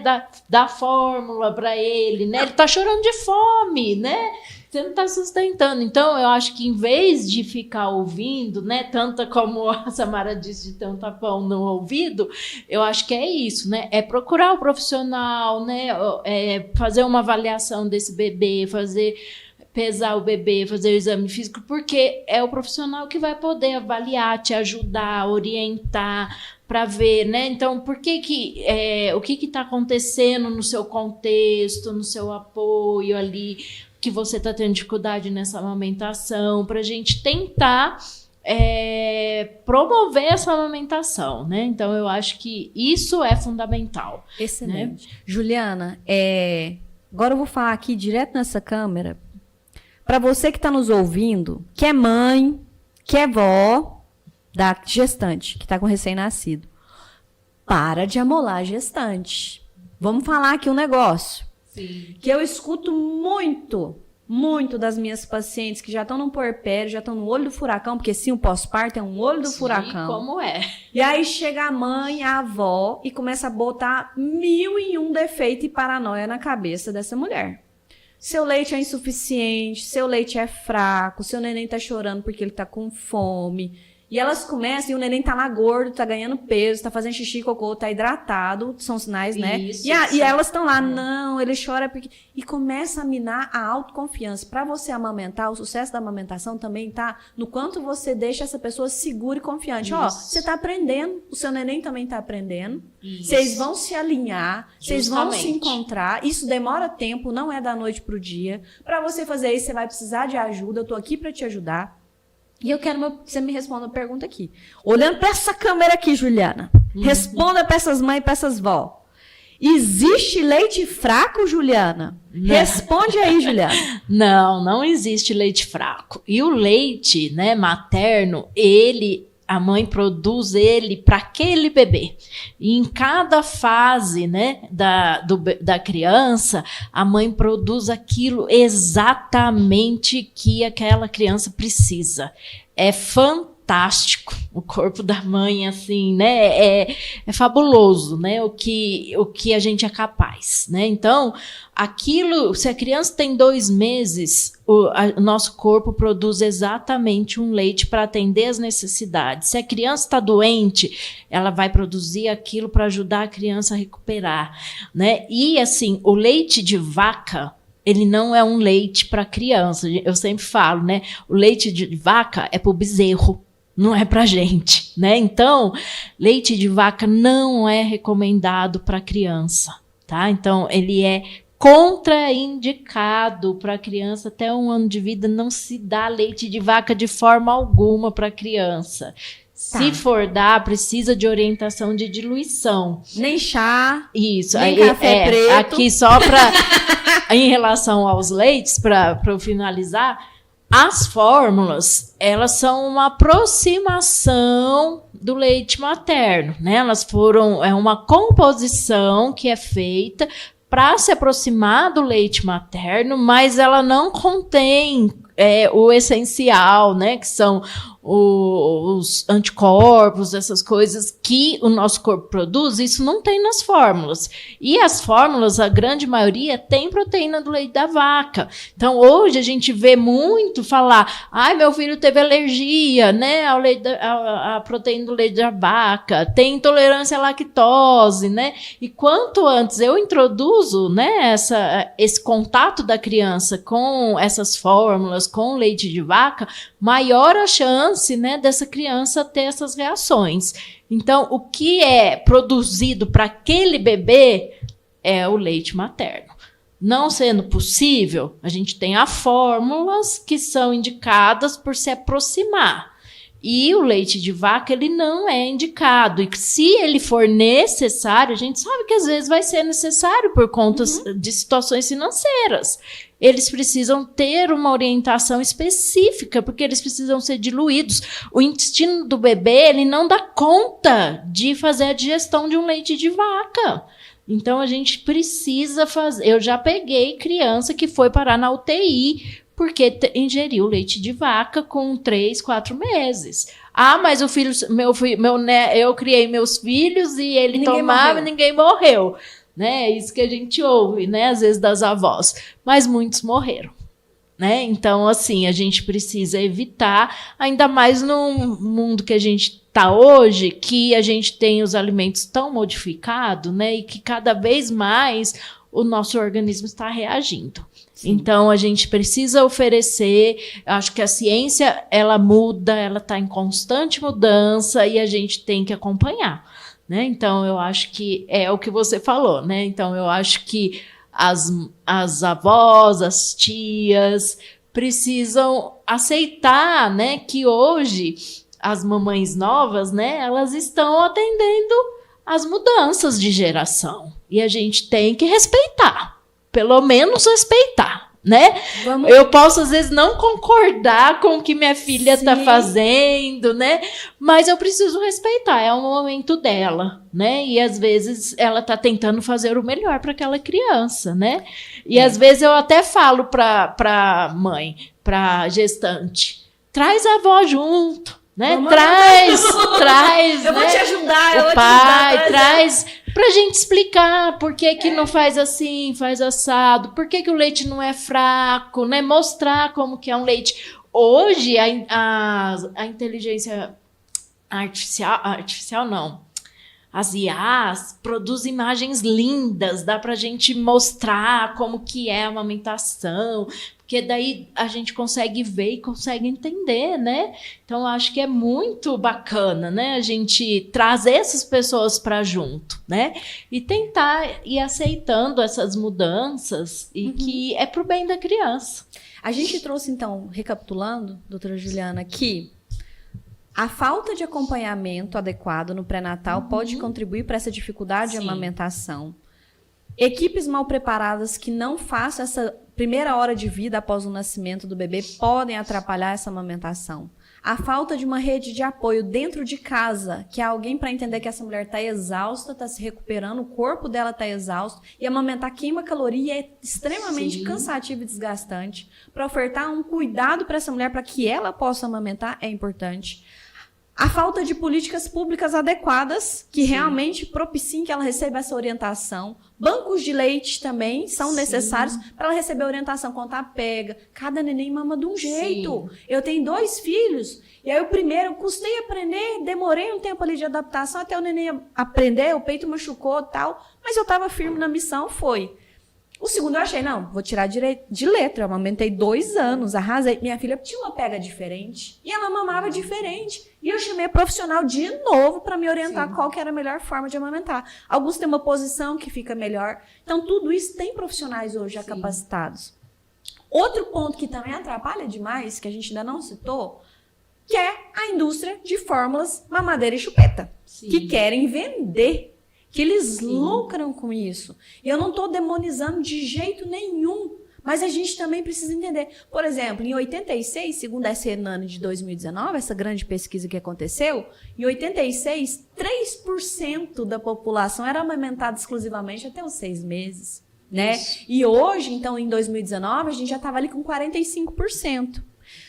da fórmula para ele, né? Ele está chorando de fome, né? Você não está sustentando. Então, eu acho que em vez de ficar ouvindo, né, tanto como a Samara disse, de ter um tapão no ouvido, eu acho que é isso, né? É procurar o profissional, né? Fazer uma avaliação desse bebê, pesar o bebê, fazer o exame físico, porque é o profissional que vai poder avaliar, te ajudar, orientar, para ver, né? Então, o que está acontecendo no seu contexto, no seu apoio ali, que você está tendo dificuldade nessa amamentação, para a gente tentar promover essa amamentação, né? Então, eu acho que isso é fundamental. Excelente. Né? Juliana, agora eu vou falar aqui direto nessa câmera, para você que está nos ouvindo, que é mãe, que é vó da gestante, que está com recém-nascido, para de amolar a gestante. Vamos falar aqui um negócio. Sim. Que eu escuto muito das minhas pacientes que já estão no puerpério, já estão no olho do furacão, porque sim, o pós-parto é um olho do furacão. Como é? E aí chega a mãe, a avó, e começa a botar 1001 defeito e paranoia na cabeça dessa mulher. Seu leite é insuficiente, seu leite é fraco, seu neném tá chorando porque ele tá com fome. E elas começam, e o neném tá lá gordo, tá ganhando peso, tá fazendo xixi, cocô, tá hidratado, são sinais, né? Isso, E elas estão lá, não, ele chora porque... E começa a minar a autoconfiança. Para você amamentar, o sucesso da amamentação também tá no quanto você deixa essa pessoa segura e confiante. Ó, você tá aprendendo, o seu neném também tá aprendendo, vocês vão se alinhar, vocês vão se encontrar, isso demora tempo, não é da noite pro dia. Para você fazer isso, você vai precisar de ajuda, eu tô aqui para te ajudar. E eu quero que você me responda uma pergunta aqui. Olhando para essa câmera aqui, Juliana. Responda para essas mães e para essas vó. Existe leite fraco, Juliana? Não. Responde aí, Juliana. Não existe leite fraco. E o leite, né, materno, a mãe produz ele para aquele bebê. E em cada fase, né, da criança, a mãe produz aquilo exatamente que aquela criança precisa. É fantástico o corpo da mãe, assim, né? É fabuloso, né? O que a gente é capaz, né? Então, se a criança tem 2 meses, o nosso corpo produz exatamente um leite para atender as necessidades. Se a criança está doente, ela vai produzir aquilo para ajudar a criança a recuperar, né? E, assim, o leite de vaca, ele não é um leite para criança. Eu sempre falo, né? O leite de vaca é para o bezerro, não é para gente, né? Então, leite de vaca não é recomendado para criança, tá? Então, ele é contraindicado para criança até 1 ano de vida. Não se dá leite de vaca de forma alguma para criança. Tá. Se for dar, precisa de orientação de diluição. Nem chá. Isso. Nem café preto. Aqui só para em relação aos leites, para eu finalizar, as fórmulas, elas são uma aproximação do leite materno, né? É uma composição que é feita para se aproximar do leite materno, mas ela não contém o essencial, né? Que são os anticorpos, essas coisas que o nosso corpo produz. Isso não tem nas fórmulas. E as fórmulas, a grande maioria, tem proteína do leite da vaca. Então, hoje a gente vê muito falar, meu filho teve alergia, né, à proteína do leite da vaca, tem intolerância à lactose, né? E quanto antes eu introduzo, né, esse contato da criança com essas fórmulas, com o leite de vaca, maior a chance, né, dessa criança ter essas reações. Então, o que é produzido para aquele bebê é o leite materno. Não sendo possível, a gente tem as fórmulas que são indicadas por se aproximar. E o leite de vaca, ele não é indicado. E se ele for necessário, a gente sabe que às vezes vai ser necessário por conta de situações financeiras. Eles precisam ter uma orientação específica, porque eles precisam ser diluídos. O intestino do bebê, ele não dá conta de fazer a digestão de um leite de vaca. Então, a gente precisa fazer... Eu já peguei criança que foi parar na UTI porque ingeriu leite de vaca com 3, 4 meses. Mas o filho, eu criei meus filhos e ele tomava e ninguém morreu. Né? Isso que a gente ouve, né? Às vezes das avós. Mas muitos morreram. Né? Então, assim, a gente precisa evitar, ainda mais no mundo que a gente está hoje, que a gente tem os alimentos tão modificados, né? E que cada vez mais o nosso organismo está reagindo. Sim. Então, a gente precisa oferecer, acho que a ciência, ela muda, ela está em constante mudança e a gente tem que acompanhar, né? Então, eu acho que é o que você falou, né? Então, eu acho que as avós, as tias, precisam aceitar, né, que hoje as mamães novas, né, elas estão atendendo às mudanças de geração. E a gente tem que respeitar. Pelo menos respeitar, né? Eu posso, às vezes, não concordar com o que minha filha está fazendo, né? Mas eu preciso respeitar, é o momento dela, né? E, às vezes, ela está tentando fazer o melhor para aquela criança, né? E, às vezes, eu até falo para mãe, para gestante, traz a avó junto, né? Traz, eu vou te ajudar, o pai, traz... Pra gente explicar por que não faz assim, faz assado, por que o leite não é fraco, né? Mostrar como que é um leite. Hoje, a inteligência artificial não, as IAs produzem imagens lindas, dá pra gente mostrar como que é a amamentação, porque daí a gente consegue ver e consegue entender, né? Então, eu acho que é muito bacana, né? A gente trazer essas pessoas para junto, né? E tentar ir aceitando essas mudanças e que é pro bem da criança. A gente trouxe, então, recapitulando, doutora Juliana, que a falta de acompanhamento adequado no pré-natal pode contribuir para essa dificuldade de amamentação. Equipes mal preparadas que não façam essa primeira hora de vida após o nascimento do bebê podem atrapalhar essa amamentação. A falta de uma rede de apoio dentro de casa, que é alguém para entender que essa mulher está exausta, está se recuperando, o corpo dela está exausto, e amamentar queima caloria é extremamente cansativo e desgastante. Para ofertar um cuidado para essa mulher, para que ela possa amamentar, é importante. A falta de políticas públicas adequadas que realmente propiciem que ela receba essa orientação. Bancos de leite também são necessários para ela receber orientação quanto à pega. Cada neném mama de um jeito. Eu tenho 2 filhos, e aí o primeiro eu custei aprender, demorei um tempo ali de adaptação até o neném aprender, o peito machucou e tal, mas eu estava firme na missão, foi. O segundo eu achei, não, vou tirar de letra. Eu amamentei 2 anos, arrasei. Minha filha tinha uma pega diferente e ela mamava diferente. E eu chamei a profissional de novo para me orientar qual que era a melhor forma de amamentar. Alguns têm uma posição que fica melhor. Então, tudo isso tem profissionais hoje já capacitados. Outro ponto que também atrapalha demais, que a gente ainda não citou, que é a indústria de fórmulas mamadeira e chupeta, que querem vender, que eles lucram com isso. E eu não estou demonizando de jeito nenhum, mas a gente também precisa entender. Por exemplo, em 86, segundo a SENANE de 2019, essa grande pesquisa que aconteceu, em 86, 3% da população era amamentada exclusivamente até os 6 meses. Né? E hoje, então, em 2019, a gente já estava ali com 45%.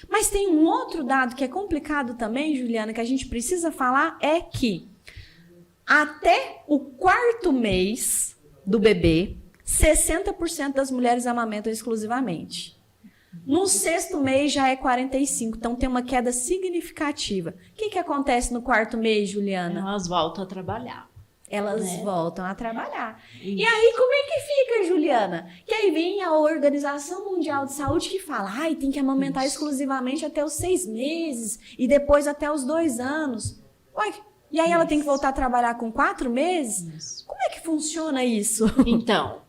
Mas tem um outro dado que é complicado também, Juliana, que a gente precisa falar, é que até o 4º mês do bebê, 60% das mulheres amamentam exclusivamente. No 6º mês já é 45%, então tem uma queda significativa. O que acontece no 4º mês, Juliana? Elas voltam a trabalhar. Elas voltam a trabalhar. E aí, como é que fica, Juliana? Que aí vem a Organização Mundial de Saúde que fala, tem que amamentar exclusivamente até os 6 meses e depois até os 2 anos. Ué, e aí ela tem que voltar a trabalhar com 4 meses? Como é que funciona isso? Então,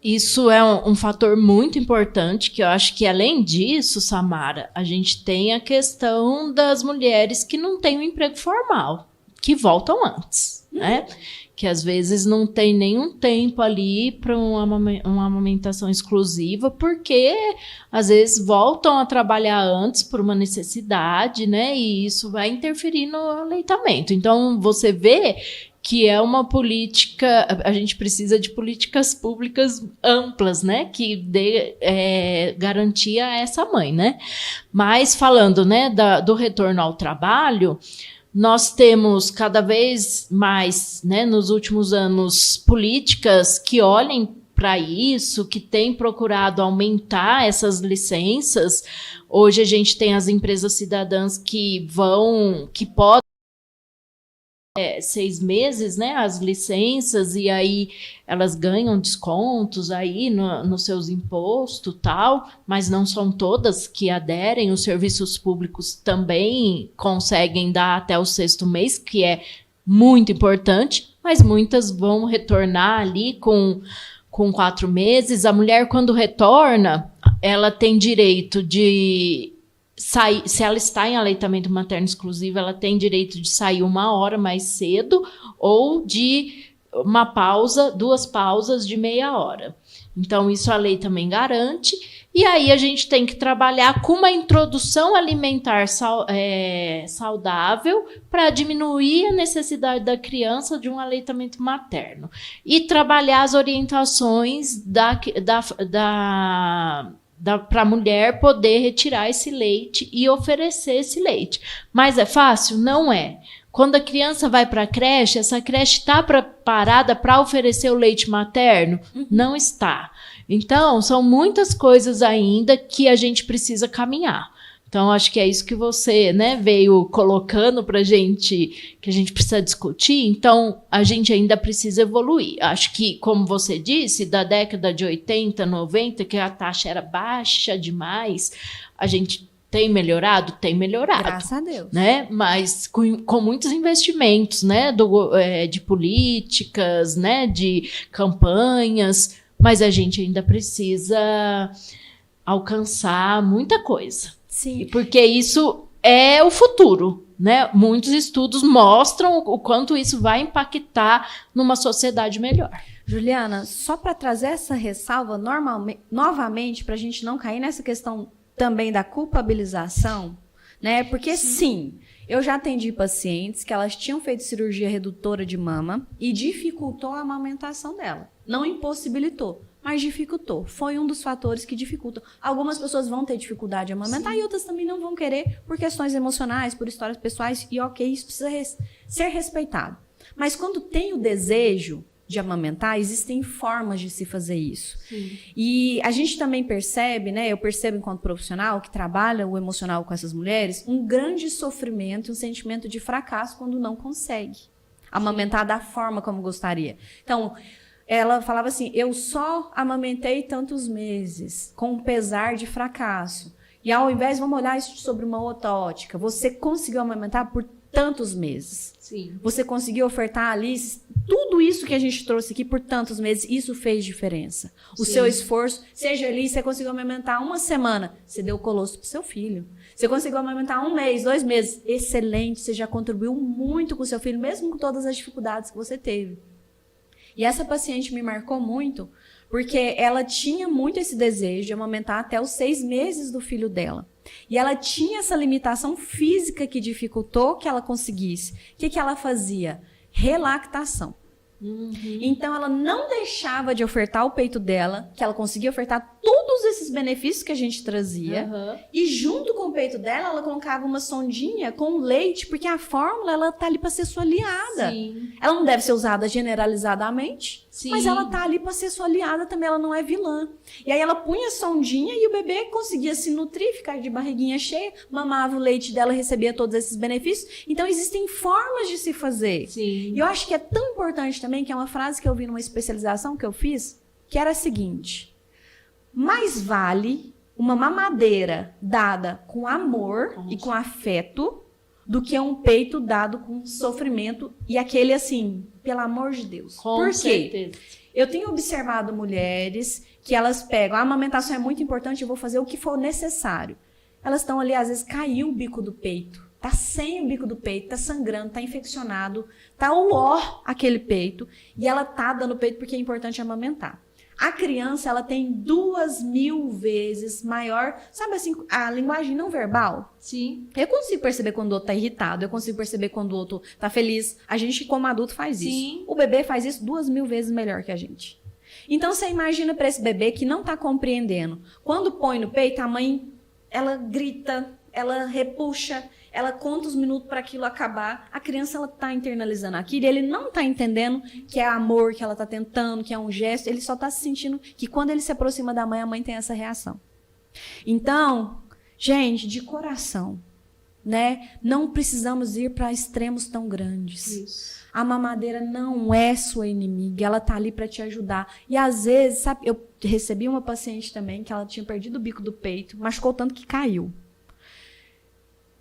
isso é um fator muito importante, que eu acho que, além disso, Samara, a gente tem a questão das mulheres que não têm um emprego formal, que voltam antes, né? Que às vezes não tem nenhum tempo ali para uma amamentação exclusiva, porque às vezes voltam a trabalhar antes por uma necessidade, né? E isso vai interferir no aleitamento. Então, você vê que é uma política, a gente precisa de políticas públicas amplas, né? Que dê garantia a essa mãe, né? Mas falando, né, do retorno ao trabalho, nós temos cada vez mais, né, nos últimos anos, políticas que olhem para isso, que têm procurado aumentar essas licenças. Hoje a gente tem as empresas cidadãs que podem 6 meses, né, as licenças, e aí elas ganham descontos aí nos seus impostos, tal, mas não são todas que aderem. Os serviços públicos também conseguem dar até o 6º mês, que é muito importante, mas muitas vão retornar ali com 4 meses. A mulher, quando retorna, ela tem direito de sair, se ela está em aleitamento materno exclusivo, ela tem direito de sair 1 hora mais cedo ou de uma pausa, 2 pausas de meia hora. Então, isso a lei também garante. E aí a gente tem que trabalhar com uma introdução alimentar saudável para diminuir a necessidade da criança de um aleitamento materno. E trabalhar as orientações para a mulher poder retirar esse leite e oferecer esse leite. Mas é fácil? Não é. Quando a criança vai para a creche, essa creche está preparada para oferecer o leite materno? Não está. Então, são muitas coisas ainda que a gente precisa caminhar. Então, acho que é isso que você, né, veio colocando para a gente, que a gente precisa discutir. Então, a gente ainda precisa evoluir. Acho que, como você disse, da década de 80, 90, que a taxa era baixa demais, a gente tem melhorado? Tem melhorado. Graças a Deus. Né? Mas com muitos investimentos, né? De políticas, né? De campanhas, mas a gente ainda precisa alcançar muita coisa. Sim. Porque isso é o futuro, né? Muitos estudos mostram o quanto isso vai impactar numa sociedade melhor. Juliana, só para trazer essa ressalva novamente, para a gente não cair nessa questão também da culpabilização, né? Porque sim, eu já atendi pacientes que elas tinham feito cirurgia redutora de mama e dificultou a amamentação dela. Não impossibilitou, mas dificultou. Foi um dos fatores que dificultam. Algumas pessoas vão ter dificuldade de amamentar e outras também não vão querer por questões emocionais, por histórias pessoais, e ok, isso precisa ser respeitado. Mas quando tem o desejo de amamentar, existem formas de se fazer isso. Sim. E a gente também percebe, né, eu percebo enquanto profissional que trabalha o emocional com essas mulheres, um grande sofrimento, um sentimento de fracasso quando não consegue amamentar da forma como gostaria. Então, ela falava assim, eu só amamentei tantos meses, com um pesar de fracasso. E ao invés, vamos olhar isso sobre uma outra ótica, você conseguiu amamentar por tantos meses. Sim. Você conseguiu ofertar ali tudo isso que a gente trouxe aqui por tantos meses, isso fez diferença. O seu esforço, seja ali, você conseguiu amamentar 1 semana, você deu o colostro pro seu filho. Você conseguiu amamentar 1 mês, 2 meses, excelente, você já contribuiu muito com o seu filho, mesmo com todas as dificuldades que você teve. E essa paciente me marcou muito, porque ela tinha muito esse desejo de amamentar até os 6 meses do filho dela. E ela tinha essa limitação física que dificultou que ela conseguisse. O que ela fazia? Relactação. Então, ela não deixava de ofertar o peito dela, que ela conseguia ofertar todos esses benefícios que a gente trazia, e junto com o peito dela, ela colocava uma sondinha com leite, porque a fórmula, ela tá ali para ser sua aliada. Sim. Ela não deve ser usada generalizadamente, mas ela tá ali para ser sua aliada também, ela não é vilã. E aí ela punha a sondinha e o bebê conseguia se nutrir, ficar de barriguinha cheia, mamava o leite dela, recebia todos esses benefícios. Então, existem formas de se fazer. Sim. E eu acho que é tão importante também, que é uma frase que eu vi numa especialização que eu fiz, que era a seguinte: mais vale uma mamadeira dada com amor e com afeto do que um peito dado com sofrimento e aquele assim, pelo amor de Deus. Por quê? Eu tenho observado mulheres que elas pegam, a amamentação é muito importante, eu vou fazer o que for necessário. Elas estão ali, às vezes caiu o bico do peito. Tá sem o bico do peito, tá sangrando, tá infeccionado, tá o ó aquele peito, e ela tá dando peito porque é importante amamentar. A criança, ela tem 2.000 vezes maior, sabe assim, a linguagem não verbal? Sim. Eu consigo perceber quando o outro tá irritado, eu consigo perceber quando o outro tá feliz. A gente, como adulto, faz isso. Sim. O bebê faz isso 2.000 vezes melhor que a gente. Então, você imagina para esse bebê que não tá compreendendo. Quando põe no peito, a mãe, ela grita, ela repuxa, ela conta os minutos para aquilo acabar. A criança, ela tá internalizando aquilo e ele não tá entendendo que é amor, que ela tá tentando, que é um gesto. Ele só tá se sentindo que quando ele se aproxima da mãe, a mãe tem essa reação. Então, gente, de coração, né? Não precisamos ir para extremos tão grandes. Isso. A mamadeira não é sua inimiga, ela tá ali para te ajudar. E às vezes, sabe, eu recebi uma paciente também que ela tinha perdido o bico do peito, machucou tanto que caiu.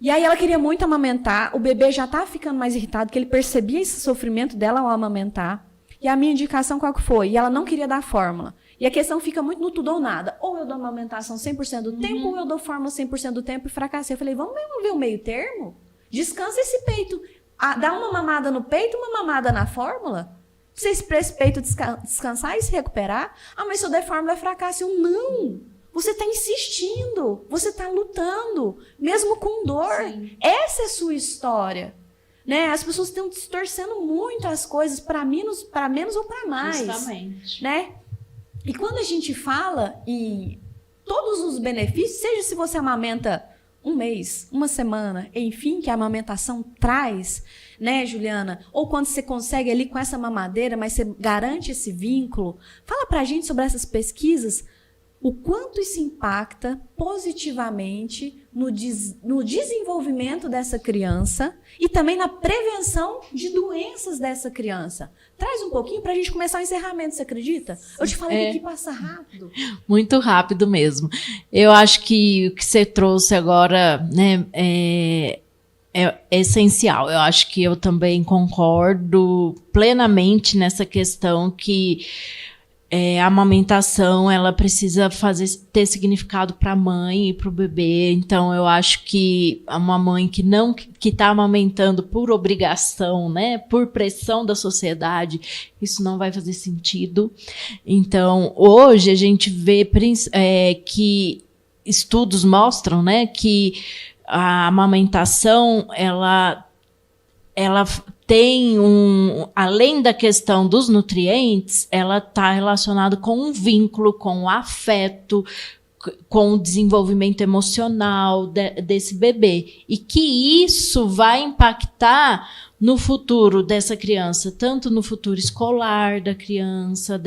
E aí ela queria muito amamentar, o bebê já estava ficando mais irritado, porque ele percebia esse sofrimento dela ao amamentar. E a minha indicação qual que foi? E ela não queria dar fórmula. E a questão fica muito no tudo ou nada. Ou eu dou amamentação 100% do tempo, ou eu dou fórmula 100% do tempo e fracassei. Eu falei, vamos ver o meio termo? Descansa esse peito. Dá uma mamada no peito, uma mamada na fórmula. para esse peito descansar e se recuperar. Ah, mas se eu der fórmula é fracasso. Eu, não. Você está insistindo. Você está lutando. Mesmo com dor. Sim. Essa é a sua história. Né? As pessoas estão distorcendo muito as coisas para menos ou para mais. Justamente. Né? E quando a gente fala em todos os benefícios, seja se você amamenta um mês, uma semana, enfim, que a amamentação traz, né, Juliana? Ou quando você consegue ali com essa mamadeira, mas você garante esse vínculo. Fala pra gente sobre essas pesquisas, o quanto isso impacta positivamente no desenvolvimento dessa criança e também na prevenção de doenças dessa criança. Traz um pouquinho para a gente começar o encerramento, você acredita? Eu te falei que passa rápido. Muito rápido mesmo. Eu acho que o que você trouxe agora, né, é essencial. Eu acho que eu também concordo plenamente nessa questão que a amamentação, ela precisa ter significado para a mãe e para o bebê. Então, eu acho que uma mãe que está amamentando por obrigação, né, por pressão da sociedade, isso não vai fazer sentido. Então, hoje a gente vê que estudos mostram, né, que a amamentação, ela tem além da questão dos nutrientes, ela está relacionada com um vínculo, com o afeto, com o desenvolvimento emocional desse bebê. E que isso vai impactar no futuro dessa criança, tanto no futuro escolar da criança,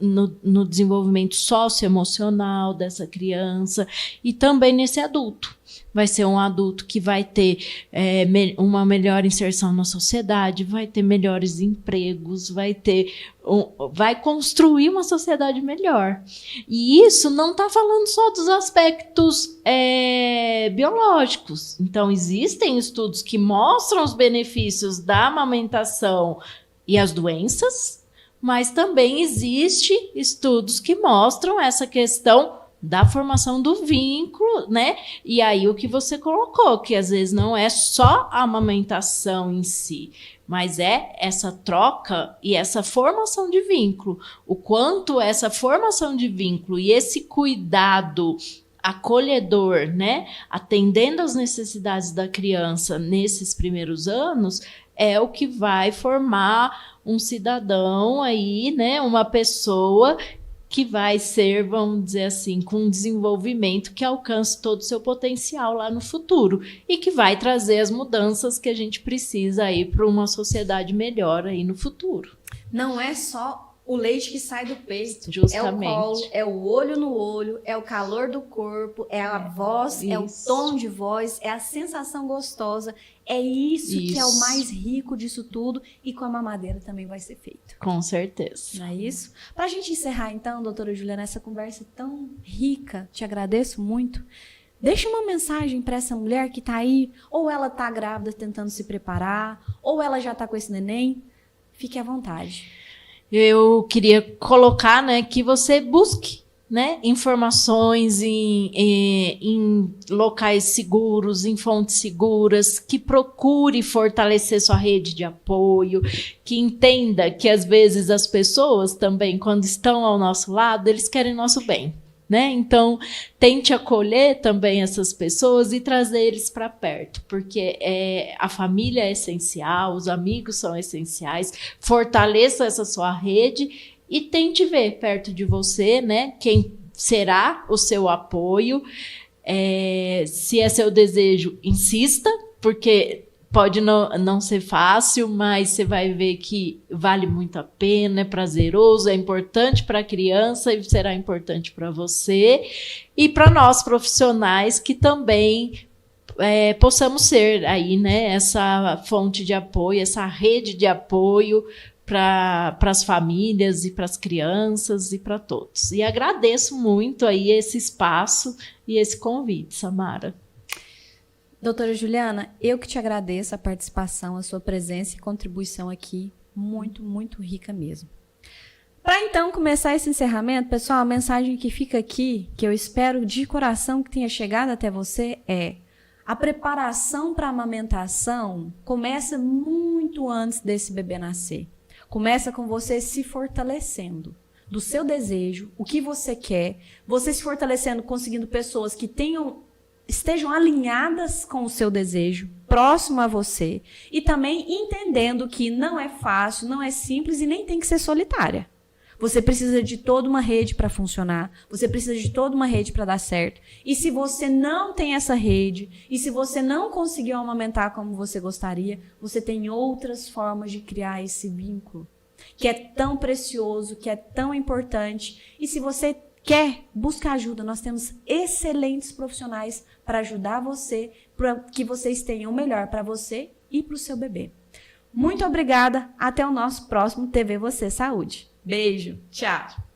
no desenvolvimento socioemocional dessa criança e também nesse adulto. Vai ser um adulto que vai ter uma melhor inserção na sociedade, vai ter melhores empregos, vai construir uma sociedade melhor. E isso não está falando só dos aspectos biológicos. Então, existem estudos que mostram os benefícios da amamentação e as doenças, mas também existem estudos que mostram essa questão da formação do vínculo, né? E aí o que você colocou, que às vezes não é só a amamentação em si, mas é essa troca e essa formação de vínculo. O quanto essa formação de vínculo e esse cuidado acolhedor, né? Atendendo às necessidades da criança nesses primeiros anos, é o que vai formar um cidadão aí, né? Uma pessoa que vai ser, vamos dizer assim, com um desenvolvimento que alcance todo o seu potencial lá no futuro e que vai trazer as mudanças que a gente precisa aí para uma sociedade melhor aí no futuro. Não é só o leite que sai do peito. Justamente. É o colo, é o olho no olho, é o calor do corpo, é a voz, é o tom de voz, é a sensação gostosa. É isso que é o mais rico disso tudo e com a mamadeira também vai ser feito. Com certeza. Não é isso? Para a gente encerrar então, doutora Juliana, essa conversa tão rica, te agradeço muito. Deixa uma mensagem para essa mulher que está aí, ou ela está grávida tentando se preparar, ou ela já está com esse neném. Fique à vontade. Eu queria colocar, né, que você busque, né, informações em locais seguros, em fontes seguras, que procure fortalecer sua rede de apoio, que entenda que às vezes as pessoas também, quando estão ao nosso lado, eles querem nosso bem. Né? Então, tente acolher também essas pessoas e trazer eles para perto, porque a família é essencial, os amigos são essenciais, fortaleça essa sua rede e tente ver perto de você, né, quem será o seu apoio. Se é seu desejo, insista, porque pode não ser fácil, mas você vai ver que vale muito a pena, é prazeroso, é importante para a criança e será importante para você e para nós profissionais que também possamos ser aí, né, essa fonte de apoio, essa rede de apoio para as famílias e para as crianças e para todos. E agradeço muito aí esse espaço e esse convite, Samara. Doutora Juliana, eu que te agradeço a participação, a sua presença e contribuição aqui, muito, muito rica mesmo. Para então começar esse encerramento, pessoal, a mensagem que fica aqui, que eu espero de coração que tenha chegado até você é: a preparação para a amamentação começa muito antes desse bebê nascer. Começa com você se fortalecendo do seu desejo, o que você quer, você se fortalecendo, conseguindo pessoas que estejam alinhadas com o seu desejo, próximo a você, e também entendendo que não é fácil, não é simples e nem tem que ser solitária. Você precisa de toda uma rede para funcionar, você precisa de toda uma rede para dar certo. E se você não tem essa rede, e se você não conseguiu amamentar como você gostaria, você tem outras formas de criar esse vínculo, que é tão precioso, que é tão importante. E se você quer, busca ajuda. Nós temos excelentes profissionais para ajudar você, para que vocês tenham o melhor para você e para o seu bebê. Muito obrigada. Até o nosso próximo TV Você Saúde. Beijo. Tchau.